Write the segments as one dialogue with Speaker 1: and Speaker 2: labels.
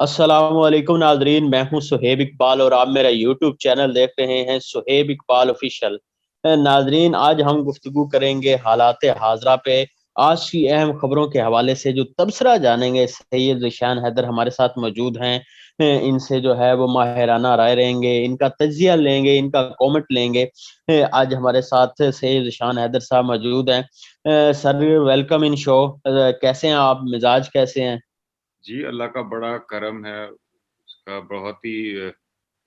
Speaker 1: السلام علیکم ناظرین، میں ہوں سہیب اقبال اور آپ میرا یوٹیوب چینل دیکھ رہے ہیں سہیب اقبال آفیشیل۔ ناظرین، آج ہم گفتگو کریں گے حالات حاضرہ پہ۔ آج کی اہم خبروں کے حوالے سے جو تبصرہ جانیں گے، سید ذیشان حیدر ہمارے ساتھ موجود ہیں۔ ان سے جو ہے وہ ماہرانہ رائے لیں گے، ان کا تجزیہ لیں گے، ان کا کومنٹ لیں گے۔ آج ہمارے ساتھ سید ذیشان حیدر صاحب موجود ہیں۔ سر، ویلکم ان شو۔ کیسے ہیں آپ؟ مزاج کیسے ہیں؟
Speaker 2: جی، اللہ کا بڑا کرم ہے، اس کا بہت ہی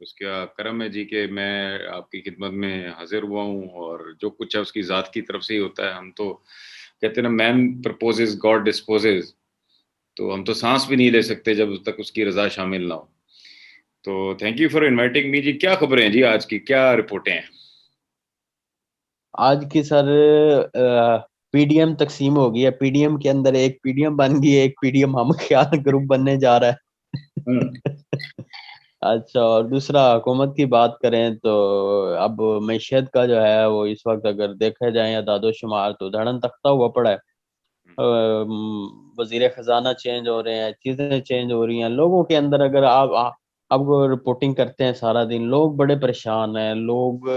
Speaker 2: اس کا کرم ہے جی کہ میں آپ کی خدمت میں حاضر ہوا ہوں، اور جو کچھ ہے اس کی ذات کی طرف سے ہی ہوتا ہے۔ ہم تو کہتے ہیں نا، مین پرپوزز گاڈ ڈسپوزز، تو ہم تو سانس بھی نہیں لے سکتے جب تک اس کی رضا شامل نہ ہو۔ تو thank you for inviting me جی۔ کیا خبریں ہیں جی؟ آج کی کیا رپورٹیں ہیں؟
Speaker 1: آج کی سر، پی ڈی ایم تقسیم ہو گئی ہے۔ پی ڈی ایم کے اندر ایک پی ڈی ایم بن گئی ہے، ایک پی ڈی ایم ہم خیال گروپ بننے جا رہا ہے۔ اچھا، اور دوسرا حکومت کی بات کریں تو اب معیشت کا جو ہے وہ اس وقت اگر دیکھا جائے اعداد و شمار تو دھڑن تختہ ہوا پڑا ہے۔ وزیر خزانہ چینج ہو رہے ہیں، چیزیں چینج ہو رہی ہیں لوگوں کے اندر۔ اگر آپ رپورٹنگ کرتے ہیں سارا دن، لوگ بڑے پریشان ہیں۔ لوگ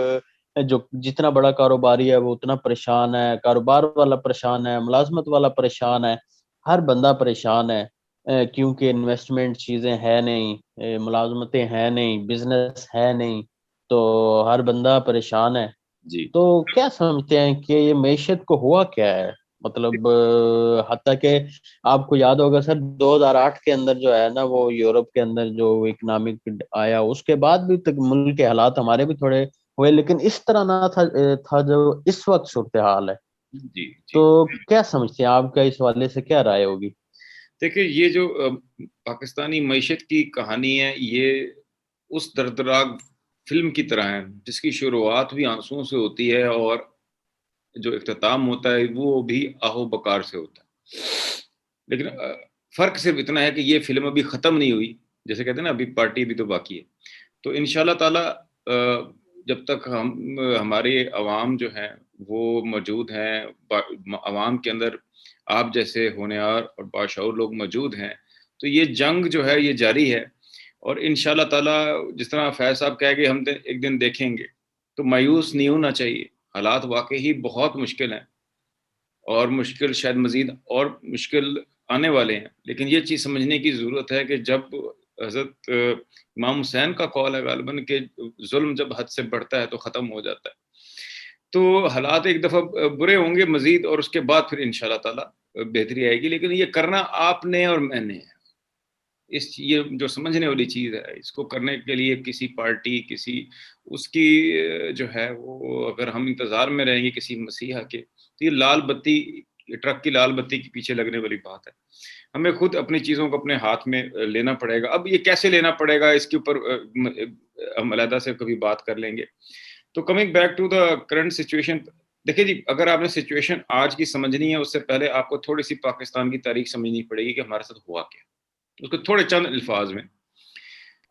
Speaker 1: جو جتنا بڑا کاروباری ہے وہ اتنا پریشان ہے، کاروبار والا پریشان ہے، ملازمت والا پریشان ہے، ہر بندہ پریشان ہے۔ کیونکہ انویسٹمنٹ چیزیں ہے نہیں، ملازمتیں ہیں نہیں، بزنس ہے نہیں، تو ہر بندہ پریشان ہے۔
Speaker 2: جی،
Speaker 1: تو کیا سمجھتے ہیں کہ یہ معیشت کو ہوا کیا ہے؟ مطلب حتیٰ کہ آپ کو یاد ہوگا سر، 2008 کے اندر جو ہے نا، وہ یورپ کے اندر جو اکنامک آیا، اس کے بعد بھی تک ملک کے حالات ہمارے بھی تھوڑے ہوئے، لیکن اس طرح نہ تھا جو اس وقت صورتحال ہے۔
Speaker 2: جی، جی۔
Speaker 1: تو کیا سمجھتے ہیں آپ؟ کا اس حوالے سے کیا رائے ہوگی؟
Speaker 2: دیکھیں، یہ جو پاکستانی معیشت کی کہانی ہے، یہ اس دردناک فلم کی طرح ہے جس کی شروعات بھی آنسوؤں سے ہوتی ہے، اور جو اختتام ہوتا ہے وہ بھی آہو بکار سے ہوتا ہے۔ لیکن فرق صرف اتنا ہے کہ یہ فلم ابھی ختم نہیں ہوئی، جیسے کہتے ہیں نا، ابھی پارٹی بھی تو باقی ہے۔ تو انشاءاللہ تعالی جب تک ہمارے عوام جو ہیں وہ موجود ہیں، عوام کے اندر آپ جیسے ہونہار اور باشعور لوگ موجود ہیں، تو یہ جنگ جو ہے یہ جاری ہے۔ اور انشاءاللہ تعالی جس طرح فیض صاحب کہہ گئے ہم ایک دن دیکھیں گے، تو مایوس نہیں ہونا چاہیے۔ حالات واقعی بہت مشکل ہیں، اور مشکل شاید مزید اور مشکل آنے والے ہیں، لیکن یہ چیز سمجھنے کی ضرورت ہے کہ جب حضرت امام حسین کا قول ہے غالباً کہ ظلم جب حد سے بڑھتا ہے تو ختم ہو جاتا ہے۔ تو حالات ایک دفعہ برے ہوں گے مزید، اور اس کے بعد پھر انشاءاللہ تعالی بہتری آئے گی، لیکن یہ کرنا آپ نے اور میں نے ہے۔ یہ جو سمجھنے والی چیز ہے، اس کو کرنے کے لیے کسی پارٹی، کسی اس کی جو ہے وہ، اگر ہم انتظار میں رہیں گے کسی مسیحا کے، تو یہ لال بتی، ٹرک کی لال بتی کے پیچھے لگنے والی بات ہے۔ ہمیں خود اپنی چیزوں کو اپنے ہاتھ میں لینا پڑے گا۔ اب یہ کیسے لینا پڑے گا، اس کے اوپر ہم علیحدہ سے کبھی بات کر لیں گے۔ تو coming back to the current situation, دیکھیں جی، اگر آپ نے سچویشن آج کی سمجھنی ہے، اس سے پہلے آپ کو تھوڑی سی پاکستان کی تاریخ سمجھنی پڑے گی کہ ہمارے ساتھ ہوا کیا۔ اس کو تھوڑے چند الفاظ میں،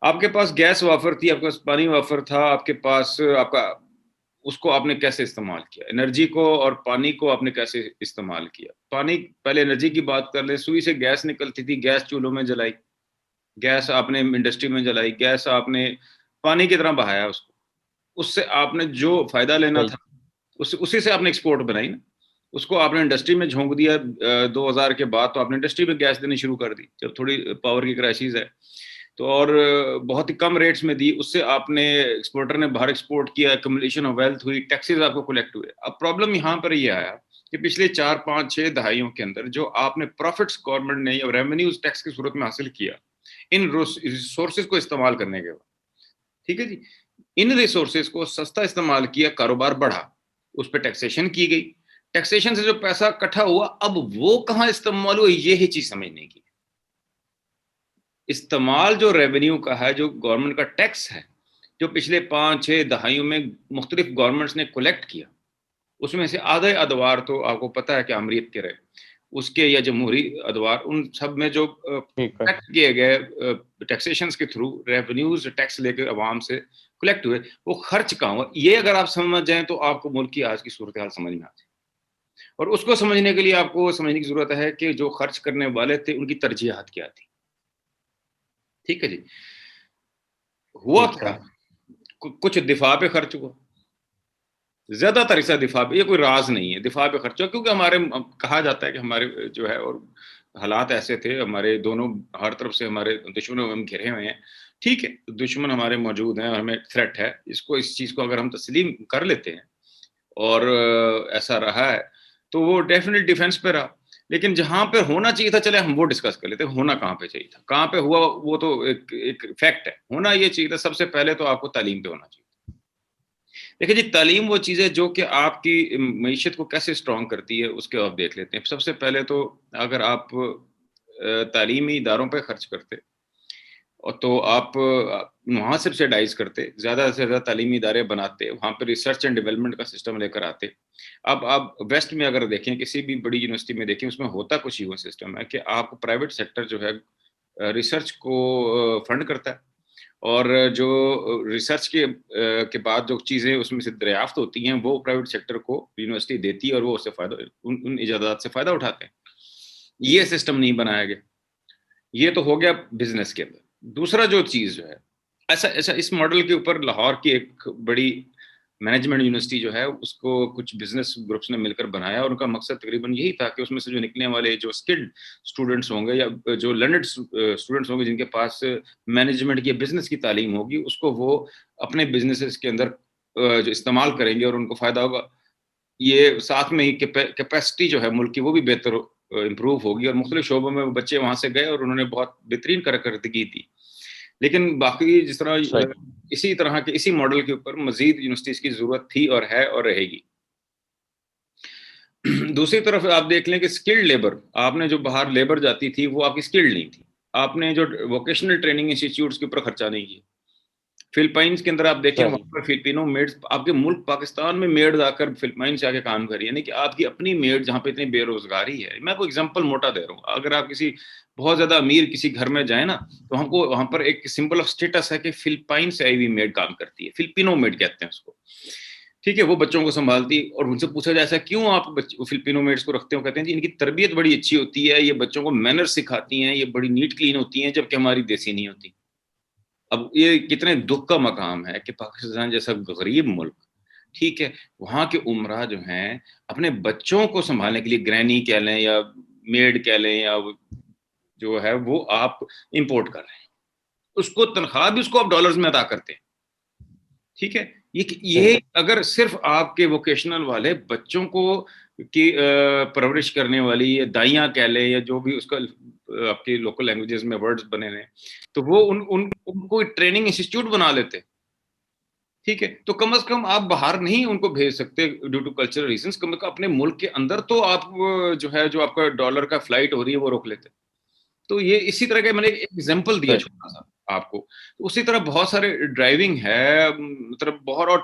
Speaker 2: آپ کے پاس گیس وافر تھی، آپ کے پاس پانی وافر تھا، آپ کے پاس آپ کا، اس کو آپ نے کیسے استعمال کیا؟ انرجی کو اور پانی کو آپ نے کیسے استعمال کیا؟ پانی، پہلے انرجی کی بات کر لیں، سوئی سے گیس نکلتی تھی، گیس چولہوں میں جلائی، گیس آپ نے انڈسٹری میں جلائی، گیس آپ نے پانی کی طرح بہایا اس کو، اس سے آپ نے جو فائدہ لینا تھا اسی سے آپ نے ایکسپورٹ بنائی نا۔ اس کو آپ نے انڈسٹری میں جھونک دیا 2000 کے بعد، تو آپ نے انڈسٹری میں گیس دینی شروع کر دی جب تھوڑی پاور کی کرائسس ہے تو، اور بہت ہی کم ریٹس میں دی، اس سے آپ نے ایکسپورٹر نے باہر ایکسپورٹ کیا، ایکومولیشن آف ویلتھ ہوئی، ٹیکسز آپ کو کلیکٹ ہوئے۔ اب پرابلم یہاں پر یہ آیا کہ پچھلے 4 5 6 دہائیوں کے اندر جو آپ نے پروفٹس گورنمنٹ نے یا ریونیوز ٹیکس کی صورت میں حاصل کیا ان ریسورسز کو استعمال کرنے کے بعد، ٹھیک ہے جی، ان ریسورسز کو سستا استعمال کیا، کاروبار بڑھا، اس پہ ٹیکسیشن کی گئی، ٹیکسیشن سے جو پیسہ اکٹھا ہوا اب وہ کہاں استعمال ہوا، یہی چیز سمجھنے کی۔ استعمال جو ریونیو کا ہے، جو گورنمنٹ کا ٹیکس ہے، جو پچھلے 5 6 دہائیوں میں مختلف گورنمنٹس نے کلیکٹ کیا، اس میں سے آدھے ادوار تو آپ کو پتہ ہے کہ امریت کے رہے، اس کے یا جمہوری ادوار، ان سب میں جو کلیکٹ کیے گئے ٹیکسیشنز کے تھرو ریونیوز ٹیکس لے کے عوام سے کلیکٹ ہوئے، وہ خرچ کہاں ہوا، یہ اگر آپ سمجھ جائیں تو آپ کو ملک کی آج کی صورتحال سمجھ میں آتی ہے۔ اور اس کو سمجھنے کے لیے آپ کو سمجھنے کی ضرورت ہے کہ جو خرچ کرنے والے تھے ان کی ترجیحات کیا تھی۔ ٹھیک ہے جی. ہوا کیا, کچھ دفاع پہ خرچ ہوا, زیادہ تر حصہ دفاع پہ, یہ کوئی راز نہیں ہے, دفاع پہ خرچ ہوا, کیونکہ ہمارے کہا جاتا ہے کہ ہمارے جو ہے اور حالات ایسے تھے, ہمارے دونوں ہر طرف سے ہمارے دشمنوں میں ہم گھرے ہوئے ہیں. ٹھیک ہے, دشمن ہمارے موجود ہیں, ہمیں تھریٹ ہے, اس چیز کو اگر ہم تسلیم کر لیتے ہیں اور ایسا رہا ہے تو وہ ڈیفینیٹ ڈیفینس پہ رہا. لیکن جہاں پہ ہونا چاہیے تھا, چلے ہم وہ ڈسکس کر لیتے ہیں, ہونا کہاں پہ چاہیے تھا, کہاں پہ ہوا وہ تو ایک فیکٹ ہے. ہونا یہ چاہیے تھا سب سے پہلے تو آپ کو تعلیم پہ ہونا چاہیے. دیکھیں جی, تعلیم وہ چیز ہے جو کہ آپ کی معیشت کو کیسے اسٹرانگ کرتی ہے, اس کے آپ دیکھ لیتے ہیں. سب سے پہلے تو اگر آپ تعلیمی اداروں پہ خرچ کرتے تو آپ وہاں سبسیڈائز کرتے, زیادہ سے زیادہ تعلیمی ادارے بناتے, وہاں پہ ریسرچ اینڈ ڈیولپمنٹ کا سسٹم لے کر آتے. اب آپ ویسٹ میں اگر دیکھیں, کسی بھی بڑی یونیورسٹی میں دیکھیں, اس میں ہوتا کچھ ہی وہ سسٹم ہے کہ آپ پرائیویٹ سیکٹر جو ہے ریسرچ کو فنڈ کرتا ہے, اور جو ریسرچ کے بعد جو چیزیں اس میں سے دریافت ہوتی ہیں وہ پرائیویٹ سیکٹر کو یونیورسٹی دیتی ہے, اور وہ اس سے فائدہ, ان ایجادات سے فائدہ اٹھاتے ہیں. یہ سسٹم نہیں بنایا گیا. یہ تو ہو گیا بزنس کے اندر. دوسرا جو چیز جو ہے, ایسا اس ماڈل کے اوپر لاہور کی ایک بڑی مینجمنٹ یونیورسٹی جو ہے, اس کو کچھ بزنس گروپس نے مل کر بنایا, اور ان کا مقصد تقریباً یہی تھا کہ اس میں سے جو نکلنے والے جو اسکلڈ اسٹوڈنٹس ہوں گے, یا جو لرنڈ اسٹوڈنٹس ہوں گے, جن کے پاس مینجمنٹ کی بزنس کی تعلیم ہوگی, اس کو وہ اپنے بزنسز کے اندر جو استعمال کریں گے اور ان کو فائدہ ہوگا. یہ ساتھ میں ہی کیپیسٹی جو ہے ملک کی وہ بھی بہتر امپروو ہوگی, اور مختلف شعبوں میں بچے وہاں سے گئے اور انہوں نے بہت بہترین کارکردگی دی. لیکن باقی جس طرح اسی طرح کے اسی ماڈل کے اوپر مزید یونیورسٹیز کی ضرورت تھی, اور ہے, اور رہے گی. دوسری طرف آپ دیکھ لیں کہ اسکلڈ لیبر, آپ نے جو باہر لیبر جاتی تھی وہ آپ کی اسکلڈ نہیں تھی. آپ نے جو ووکیشنل ٹریننگ انسٹیٹیوٹس کے اوپر خرچہ نہیں کیا. فلپائنس کے اندر آپ دیکھیں, وہاں پر فلپینو میڈ, آپ کے ملک پاکستان میں میڈ آ کر فلپائن سے آ کے کام کری, یعنی کہ آپ کی اپنی میڈ, جہاں پہ اتنی بے روزگاری ہے. میں کوئی ایگزامپل موٹا دے رہا ہوں, اگر آپ کسی بہت زیادہ امیر کسی گھر میں جائیں نا, تو ہم کو وہاں پر ایک سمبل آف اسٹیٹس ہے کہ فلپائن سے آئی ہوئی میڈ کام کرتی ہے, فلپینو میڈ کہتے ہیں اس کو. ٹھیک ہے, وہ بچوں کو سنبھالتی, اور ان سے پوچھا جائے ایسا کیوں آپ فلپینو میڈس کو رکھتے ہو, کہتے ہیں جی ان کی تربیت بڑی اچھی ہوتی ہے, یہ بچوں کو مینرز سکھاتی ہیں, یہ بڑی نیٹ کلین ہوتی ہیں, جبکہ ہماری دیسی نہیں ہوتی. اب یہ کتنے دکھ کا مقام ہے کہ پاکستان جیسا غریب ملک, ٹھیک ہے, وہاں کے عمرہ جو ہیں اپنے بچوں کو سنبھالنے کے لیے گرینی کہہ لیں یا میڈ کہہ لیں, یا جو ہے وہ آپ امپورٹ کر رہے ہیں, اس کو تنخواہ بھی اس کو آپ ڈالرز میں ادا کرتے ہیں. ٹھیک ہے, یہ اگر صرف آپ کے ووکیشنل والے بچوں کو کی پرورش کرنے والی دائیاں کہہ لیں, یا جو بھی اس کا آپ کی لوکل لینگویجز میں ورڈز بنے ہیں, تو وہ ان کو ٹریننگ انسٹیٹیوٹ بنا لیتے. ٹھیک ہے, تو کم از کم آپ باہر نہیں ان کو بھیج سکتے ڈیو ٹو کلچرل ریزنس, کم از کم اپنے ملک کے اندر تو آپ جو ہے جو آپ کا ڈالر کا فلائٹ ہو رہی ہے وہ روک لیتے. تو یہ اسی طرح کے میں نے ایک ایگزامپل دیا چھوٹا سا آپ کو. اسی طرح بہت سارے ڈرائیونگ ہے, مطلب بہت اور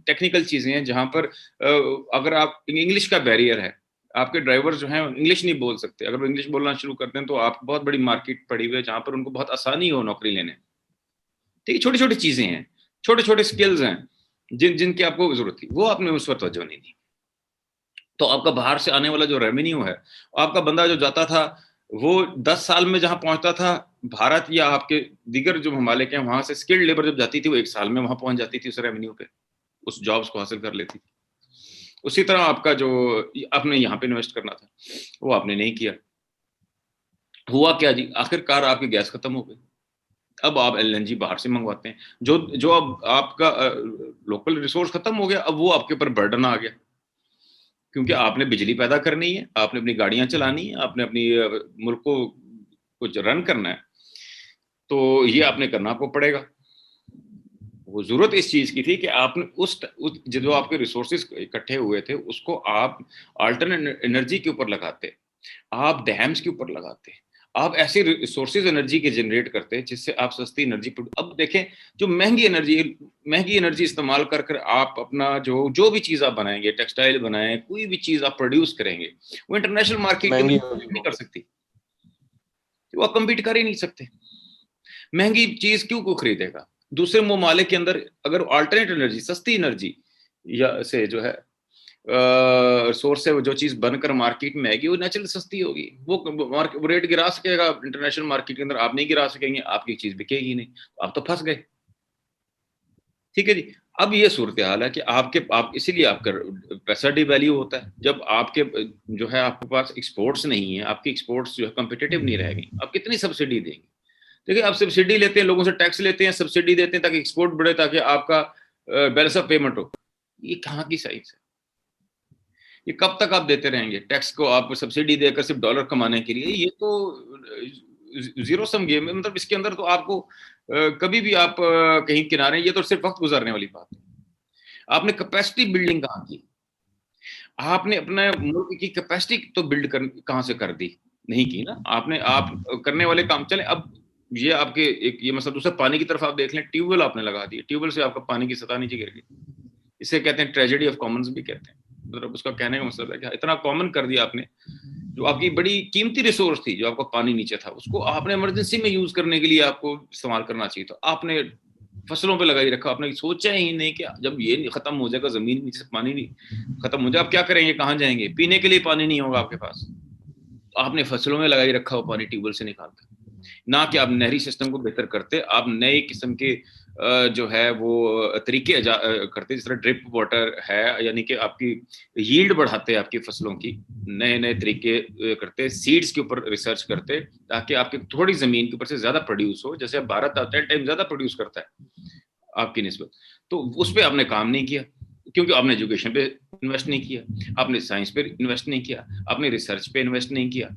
Speaker 2: ٹیکنیکل چیزیں ہیں جہاں پر اگر آپ انگلش کا بیریئر ہے, آپ کے ڈرائیور جو ہیں انگلش نہیں بول سکتے, اگر وہ انگلش بولنا شروع کرتے ہیں تو آپ بہت بڑی مارکیٹ پڑی ہوئی ہے جہاں پر ان کو بہت آسانی ہو نوکری لینے. ٹھیک ہے, چھوٹی چھوٹی چیزیں ہیں, چھوٹے چھوٹے اسکلز ہیں جن کی آپ کو ضرورت تھی, وہ آپ نے اس وقت توجہ نہیں دی. تو آپ کا باہر سے آنے والا جو ریونیو ہے, آپ کا بندہ جو جاتا تھا وہ 10 سال میں جہاں پہنچتا تھا بھارت یا آپ کے دیگر جو ممالک ہیں, وہاں سے اسکلڈ لیبر جب جاتی تھی وہ 1 سال میں وہاں پہنچ جاتی تھی اس ریونیو پہ, اس جابس کو حاصل کر لیتی تھی. اسی طرح آپ کا جو آپ نے یہاں پہ انویسٹ کرنا تھا وہ آپ نے نہیں کیا. ہوا کیا جی, آخر کار آپ کی گیس ختم ہو گئی. اب آپ LNG باہر سے منگواتے ہیں, جو اب آپ کا لوکل ریسورس ختم ہو گیا, اب وہ آپ کے اوپر برڈن آ گیا, کیونکہ آپ نے بجلی پیدا کرنی ہے, آپ نے اپنی گاڑیاں چلانی ہیں, آپ نے اپنی ملک کو کچھ رن کرنا ہے, تو یہ آپ نے کرنا آپ کو پڑے گا. وہ ضرورت اس چیز کی تھی کہ آپ نے جو آپ کے ریسورسز اکٹھے ہوئے تھے اس کو آپ آلٹرنیٹ انرجی کے اوپر لگاتے, آپ ڈیمز کے اوپر لگاتے, آپ ایسے ریسورسز انرجی کے جنریٹ کرتے جس سے آپ سستی انرجی. اب دیکھیں جو مہنگی انرجی استعمال کر آپ اپنا جو بھی چیز آپ بنائیں گے, ٹیکسٹائل بنائیں, کوئی بھی چیز آپ پروڈیوس کریں گے, وہ انٹرنیشنل مارکیٹ کے نہیں کر سکتی, وہ آپ کمپیٹ کر ہی نہیں سکتے. مہنگی چیز کیوں کو خریدے گا دوسرے ممالک کے اندر؟ اگر آلٹرنیٹ انرجی, سستی انرجی یا سے جو ہے سورس سے جو چیز بن کر مارکیٹ میں آئے گی وہ نیچرل سستی ہوگی. وہ ریٹ گرا سکے گا انٹرنیشنل مارکیٹ کے اندر, آپ نہیں گرا سکیں گے, آپ کی چیز بکے گی نہیں, آپ تو پھنس گئے. ٹھیک ہے جی. اب یہ صورتحال ہے کہ آپ اسی لیے آپ کا پیسہ ڈی ویلیو ہوتا ہے. جب آپ کے جو ہے آپ کے پاس ایکسپورٹس نہیں ہیں, آپ کی ایکسپورٹس جو ہے کمپیٹیٹو نہیں رہ گئی, آپ کتنی سبسڈی دیں گے؟ دیکھیں آپ سبسڈی لیتے ہیں, لوگوں سے ٹیکس لیتے ہیں, سبسڈی دیتے ہیں تاکہ ایکسپورٹ بڑھے, تاکہ آپ کا بیلنس آف پیمنٹ ہو. یہ کہاں کی سائنس ہے؟ یہ کب تک آپ دیتے رہیں گے ٹیکس کو, آپ سبسڈی دے کر صرف ڈالر کمانے کے لیے؟ یہ تو زیرو سم گیم ہے. مطلب اس کے اندر تو آپ کو کبھی بھی آپ کہیں کنارے, یہ تو صرف وقت گزارنے والی بات ہے. آپ نے کیپیسٹی بلڈنگ کہاں کی؟ آپ نے اپنے ملک کی کیپیسٹی تو بلڈ کہاں سے کر دی؟ نہیں کی نا آپ نے. آپ کرنے والے کام چلیں. اب یہ آپ کے یہ مسئلہ دوسرا, پانی کی طرف آپ دیکھ لیں, ٹیوب ویل آپ نے لگا دی, ٹیوب ویل سے آپ کا پانی کی سطح نیچے گر گئی. اسے کہتے ہیں ٹریجڈی آف کامنز بھی کہتے ہیں. مطلب اس کا کہنے کا مطلب ہے کہ اتنا کامن کر دیا آپ نے, جو آپ کی بڑی قیمتی ریسورس تھی, جو آپ کا پانی نیچے تھا, اس کو آپ نے ایمرجنسی میں یوز کرنے کے لیے آپ کو استعمال کرنا چاہیے. تو آپ نے فصلوں پہ لگائی رکھا, آپ نے سوچا ہی نہیں کہ جب یہ ختم ہو جائے گا, زمین نیچے سے پانی نہیں ختم ہو جائے, آپ کیا کریں گے, کہاں جائیں گے؟ پینے کے لیے پانی نہیں ہوگا آپ کے پاس. آپ نے فصلوں میں لگائی رکھا ہو پانی ٹیوب ویل سے نکال کر, نہ کہ آپ نہری سسٹم کو بہتر کرتے, آپ نئے قسم کے جو ہے وہ طریقے کرتے, جس طرح ڈرپ واٹر ہے, یعنی کہ آپ کی ییلڈ بڑھاتے آپ کی فصلوں کی, نئے نئے طریقے کرتے, سیڈز کے اوپر ریسرچ کرتے تاکہ آپ کی تھوڑی زمین کے اوپر سے زیادہ پروڈیوس ہو. جیسے بھارت آتا ہے ٹائم زیادہ پروڈیوس کرتا ہے آپ کی نسبت, تو اس پہ آپ نے کام نہیں کیا, کیونکہ آپ نے ایجوکیشن پہ انویسٹ نہیں کیا, آپ نے سائنس پہ انویسٹ نہیں کیا, آپ نے ریسرچ پہ انویسٹ نہیں کیا.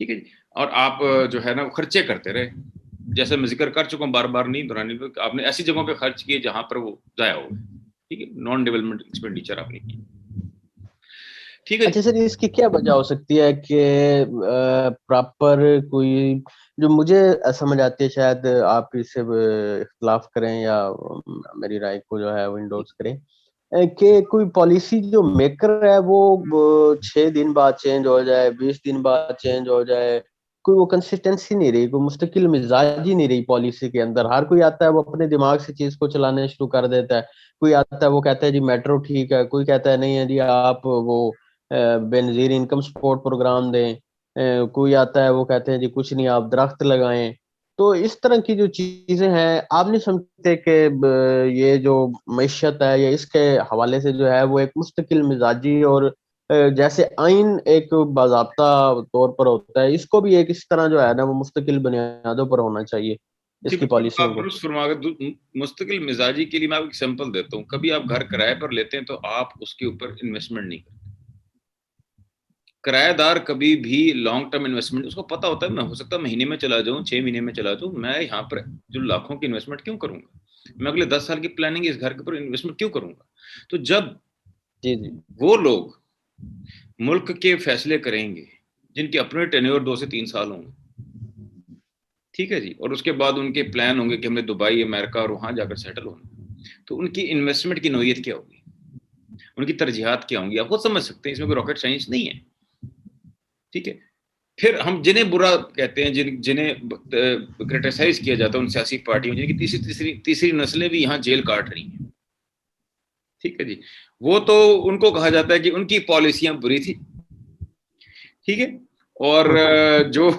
Speaker 2: ٹھیک ہے جی. اور آپ جو ہے نا خرچے کرتے رہے, جیسے میں ذکر کر چکا ہوں, بار بار نہیں دہرانے, آپ نے ایسی جگہوں پہ خرچ کیے جہاں پر وہ ضائع ہو گئے. ٹھیک ہے, نان ڈیولپمنٹ ایکسپینڈیچر آپ نے کی. ٹھیک ہے.
Speaker 1: اچھا سر, اس کی کیا وجہ ہو سکتی ہے کہ پراپر کوئی, جو مجھے سمجھ آتی ہے, شاید آپ اس سے اختلاف کریں یا میری رائے کو جو ہے وہ انڈورس کریں, کہ کوئی پالیسی جو میکر ہے وہ 6 دن بعد چینج ہو جائے, 20 دن بعد چینج ہو جائے, کوئی وہ کنسسٹنسی نہیں رہی, کوئی مستقل مزاجی نہیں رہی پالیسی کے اندر. ہر کوئی آتا ہے وہ اپنے دماغ سے چیز کو چلانے شروع کر دیتا ہے. کوئی آتا ہے وہ کہتا ہے جی میٹرو ٹھیک ہے, کوئی کہتا ہے نہیں ہے جی آپ وہ بے نظیر انکم سپورٹ پروگرام دیں, کوئی آتا ہے وہ کہتے ہیں جی کچھ نہیں آپ درخت لگائیں. تو اس طرح کی جو چیزیں ہیں, آپ نہیں سمجھتے کہ یہ جو معیشت ہے یا اس کے حوالے سے جو ہے وہ ایک مستقل مزاجی اور جیسے آئین ایک باضابطہ طور پر ہوتا ہے, اس کو بھی ایک اس طرح جو ہے نا وہ مستقل بنیادوں پر ہونا چاہیے
Speaker 2: جی
Speaker 1: اس کی
Speaker 2: بالکل,
Speaker 1: پالیسیوں
Speaker 2: آپ
Speaker 1: کو.
Speaker 2: درست فرما گئے. مستقل مزاجی کے لیے میں آپ کو ایگزامپل دیتا ہوں. کبھی آپ گھر کرائے پر لیتے ہیں تو آپ اس کے اوپر انویسٹمنٹ نہیں کرتے. کرایہ دار کبھی بھی لانگ ٹرم انویسٹمنٹ, اس کو پتا ہوتا ہے میں ہو سکتا ہے مہینے میں چلا جاؤں, 6 مہینے میں چلا جاؤں, میں یہاں پر جو لاکھوں کی انویسٹمنٹ کیوں کروں گا, میں اگلے 10 سال کی پلاننگ اس گھر کے اوپر انویسٹمنٹ کیوں کروں گا. تو جب
Speaker 1: جی جی
Speaker 2: وہ لوگ ملک کے فیصلے کریں گے جن کے اپنے ٹینیور 2 سے 3 سال ہوں گے, ٹھیک ہے جی, اور اس کے بعد ان کے پلان ہوں گے کہ ہم نے دبئی, امریکہ اور وہاں جا کر سیٹل ہونا, تو ان کی انویسٹمنٹ کی نوعیت کیا ہوگی, ان کی ترجیحات کیا ہوں گی, آپ خود سمجھ سکتے ہیں. اس میں کوئی راکٹ سائنس نہیں ہے. ٹھیک ہے. پھر ہم جنہیں برا کہتے ہیں, جنہیں کرٹیسائز کیا جاتا ہے ان سیاسی پارٹیوں, جن کی تیسری نسلیں بھی یہاں جیل کاٹ رہی ہیں. ٹھیک ہے جی, وہ تو ان کو کہا جاتا ہے کہ ان کی پالیسیاں بری تھی. ٹھیک ہے. اور جو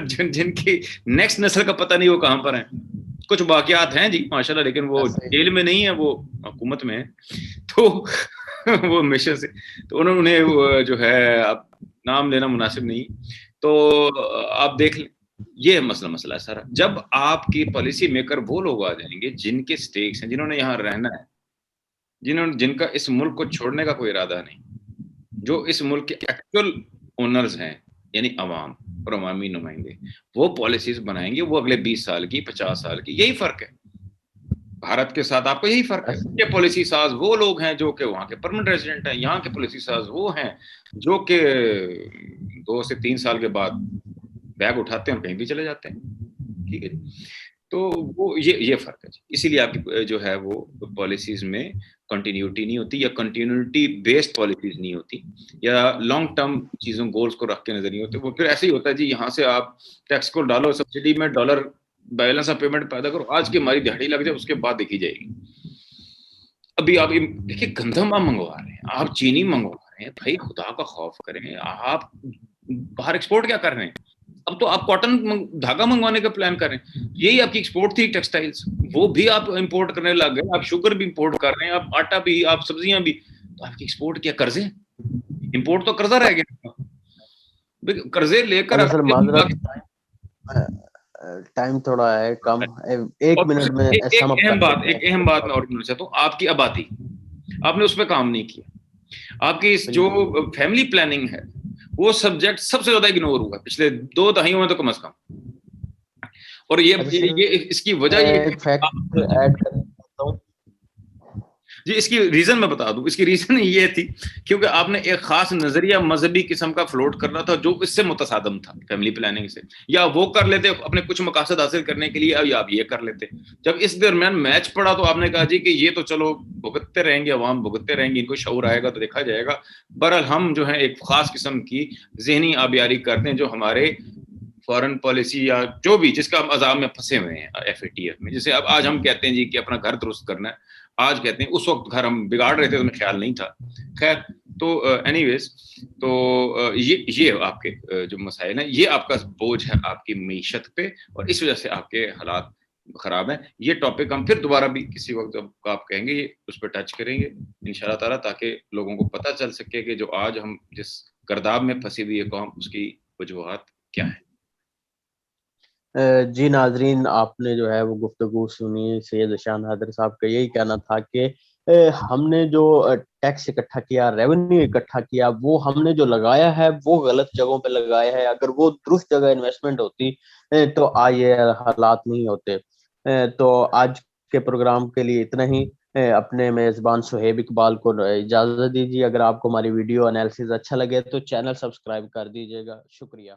Speaker 2: جن کی نیکسٹ نسل کا پتہ نہیں وہ کہاں پر ہیں. کچھ واقعات ہیں جی ماشاءاللہ, لیکن وہ جیل میں نہیں ہے, وہ حکومت میں ہے. تو وہ ہمیشہ سے, تو انہوں نے جو ہے اب نام لینا مناسب نہیں. تو آپ دیکھ لیں, یہ مسئلہ ہے سارا. جب آپ کی پالیسی میکر وہ لوگ آ جائیں گے جن کے سٹیکس ہیں, جنہوں نے یہاں رہنا ہے, جن کا اس ملک کو چھوڑنے کا کوئی ارادہ نہیں, جو اس ملک کے ایکچوئل اونرز ہیں یعنی عوام اور عوامی نمائندے, وہ پالیسیز بنائیں گے. وہ اگلے 20 سال کی, 50 سال کی. یہی فرق ہے بھارت کے ساتھ, آپ کو یہی فرق ہے. یہ پالیسی ساز وہ لوگ ہیں جو کہ وہاں کے پرمنٹ ریزیڈنٹ ہیں, یہاں کے پالیسی ساز وہ ہیں جو کہ 2 سے 3 سال کے بعد بیگ اٹھاتے ہیں اور کہیں بھی چلے جاتے ہیں. ٹھیک ہے. تو وہ یہ فرق ہے. اسی لیے آپ کی جو ہے وہ پالیسیز میں کنٹینیوٹی نہیں ہوتی, یا کنٹینیوٹی بیسڈ پالیسیز نہیں ہوتی, یا لانگ ٹرم چیزوں گولز کو رکھ کے نظر نہیں ہوتے. وہ پھر ایسے ہی ہوتا ہے جی, یہاں سے آپ ٹیکس کو ڈالو, سبسڈی میں ڈالر بیلنس آف پیمنٹ پیدا کرو, آج کی ہماری دہاڑی لگ جائے, اس کے بعد دیکھی جائے گی. ابھی آپ دیکھیے گندم آپ منگوا رہے ہیں, آپ چینی منگوا رہے ہیں, بھائی خدا کا خوف کریں, آپ باہر ایکسپورٹ کیا کر رہے ہیں؟ اب تو آپ کاٹن دھاگا منگوانے کا پلان کر رہے ہیں, یہی آپ کی ایکسپورٹ تھی ٹیکسٹائلز, وہ بھی آپ امپورٹ کرنے لگ گئے, آپ شوگر بھی امپورٹ کر رہے ہیں, آپ آٹا بھی, آپ سبزیاں بھی, تو آپ کی ایکسپورٹ کیا قرضے, امپورٹ تو قرضہ رہ گیا, قرضے لے کر
Speaker 1: اچھا سر معذرت,
Speaker 2: اگر
Speaker 1: ٹائم تھوڑا ہے کم, 1 منٹ میں سم اپ کر دیتے ہیں.
Speaker 2: ایک اہم بات میں اور بولنا چاہتا ہوں, آپ کی آبادی, آپ نے اس پہ کام نہیں کیا, آپ کی جو فیملی پلاننگ ہے وہ سبجیکٹ سب سے زیادہ اگنور ہوا پچھلے 2 دہائیوں میں تو کم از کم, اور یہ اس کی وجہ یہ
Speaker 1: ایک فیکٹ ایڈ کرنا چاہتا ہوں.
Speaker 2: جی اس کی ریزن میں بتا دوں, اس کی ریزن یہ تھی کیونکہ آپ نے ایک خاص نظریہ مذہبی قسم کا فلوٹ کرنا تھا جو اس سے متصادم تھا فیملی پلاننگ سے, یا وہ کر لیتے اپنے کچھ مقاصد حاصل کرنے کے لیے, یا آپ یہ کر لیتے. جب اس درمیان میچ پڑا تو آپ نے کہا جی کہ یہ تو چلو بھگتتے رہیں گے, عوام بھگتتے رہیں گے, ان کو شعور آئے گا تو دیکھا جائے گا. بہرحال ہم جو ہیں ایک خاص قسم کی ذہنی آبیاری کرتے ہیں جو ہمارے فارن پالیسی یا جو بھی جس کا ہم عذاب میں پھنسے ہوئے ہیں FATF میں. جیسے اب آج ہم کہتے ہیں جی کہ اپنا گھر درست کرنا ہے, آج کہتے ہیں, اس وقت گھر ہم بگاڑ رہے تھے تو ہمیں خیال نہیں تھا. خیر تو اینی ویز, تو یہ آپ کے جو مسائل ہیں, یہ آپ کا بوجھ ہے آپ کی معیشت پہ, اور اس وجہ سے آپ کے حالات خراب ہیں. یہ ٹاپک ہم پھر دوبارہ بھی کسی وقت جب آپ کہیں گے اس پہ ٹچ کریں گے انشاءاللہ تعالیٰ, تاکہ لوگوں کو پتہ چل سکے کہ جو آج ہم جس گرداب میں پھنسی ہوئی ہے قوم, اس کی وجوہات کیا ہیں.
Speaker 1: جی ناظرین, آپ نے جو ہے وہ گفتگو سنی. سید ذیشان حیدر صاحب کا یہی کہنا تھا کہ ہم نے جو ٹیکس اکٹھا کیا, ریونیو اکٹھا کیا, وہ ہم نے جو لگایا ہے وہ غلط جگہوں پہ لگایا ہے. اگر وہ درست جگہ انویسٹمنٹ ہوتی تو یہ حالات نہیں ہوتے. تو آج کے پروگرام کے لیے اتنا ہی. اپنے میزبان صہیب اقبال کو اجازت دیجیے. اگر آپ کو ہماری ویڈیو انالیسز اچھا لگے تو چینل سبسکرائب کر دیجیے گا. شکریہ.